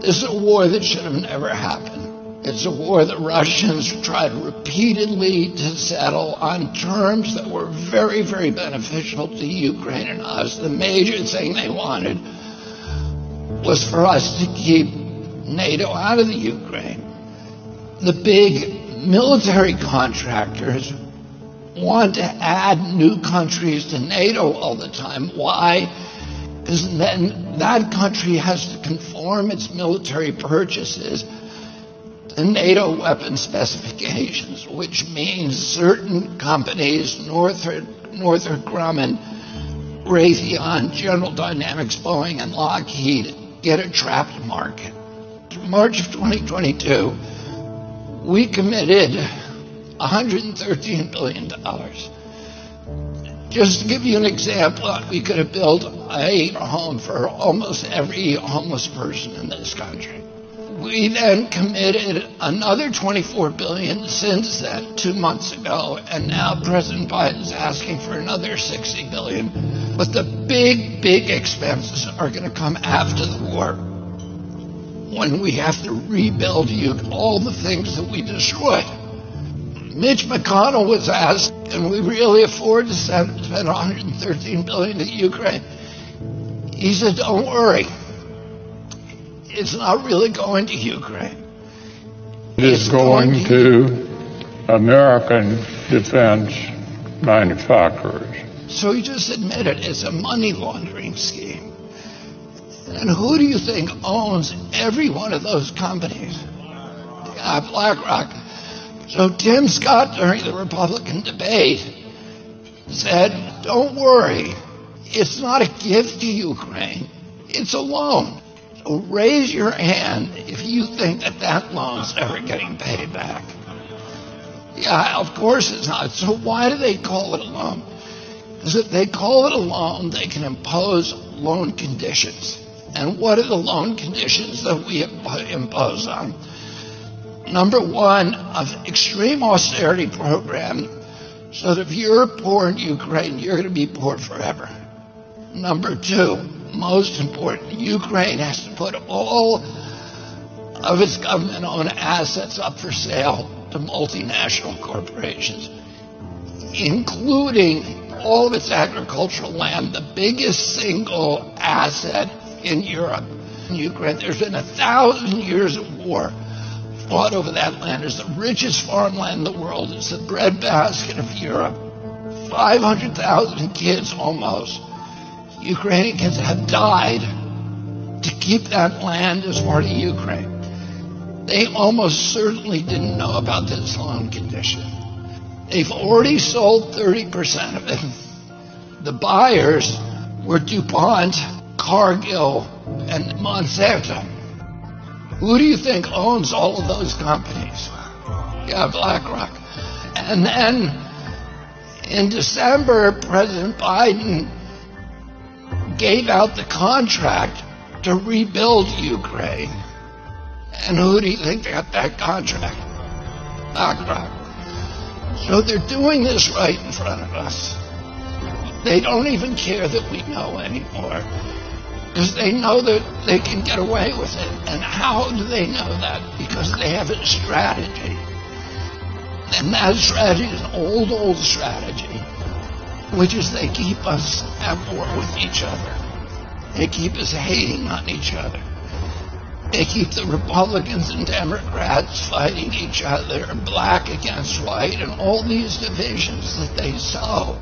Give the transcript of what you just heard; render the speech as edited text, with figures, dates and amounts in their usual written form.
This is a war that should have never happened. It's a war the Russians tried repeatedly to settle on terms that were very, very beneficial to Ukraine and us. The major thing they wanted was for us to keep NATO out of the Ukraine. The big military contractors want to add new countries to NATO all the time. Why? Because then that country has to conform its military purchases to NATO weapon specifications, which means certain companies, Northrop Grumman, Raytheon, General Dynamics, Boeing, and Lockheed, get a trapped market. In March of 2022, we committed $113 billion. Just to give you an example, we could have built a home for almost every homeless person in this country. We then committed another $24 billion since then, 2 months ago, and now President Biden is asking for another $60 billion. But the big, big expenses are going to come after the war, when we have to rebuild all the things that we destroyed. Mitch McConnell was asked, can we really afford to spend $113 billion to Ukraine? He said, don't worry. It's not really going to Ukraine. It's going to American defense manufacturers. So he just admitted it's a money laundering scheme. And who do you think owns every one of those companies? BlackRock. So Tim Scott, during the Republican debate, said, don't worry, it's not a gift to Ukraine, it's a loan. So raise your hand if you think that that loan's ever getting paid back. Yeah, of course it's not. So why do they call it a loan? Because if they call it a loan, they can impose loan conditions. And what are the loan conditions that we impose on? Number one, an extreme austerity program, so that if you're poor in Ukraine, you're going to be poor forever. Number two, most important, Ukraine has to put all of its government-owned assets up for sale to multinational corporations, including all of its agricultural land, the biggest single asset in Europe. In Ukraine, there's been 1,000 years of war fought over that land. It's the richest farmland in the world. It's the breadbasket of Europe. 500,000 kids almost, Ukrainian kids, have died to keep that land as part of Ukraine. They almost certainly didn't know about this loan condition. They've already sold 30% of it. The buyers were DuPont, Cargill, and Monsanto. Who do you think owns all of those companies? Yeah, BlackRock. And then in December, President Biden gave out the contract to rebuild Ukraine. And who do you think got that contract? BlackRock. So they're doing this right in front of us. They don't even care that we know anymore, because they know that they can get away with it. And how do they know that? Because they have a strategy. And that strategy is an old strategy, which is they keep us at war with each other. They keep us hating on each other. They keep the Republicans and Democrats fighting each other, black against white, and all these divisions that they sow.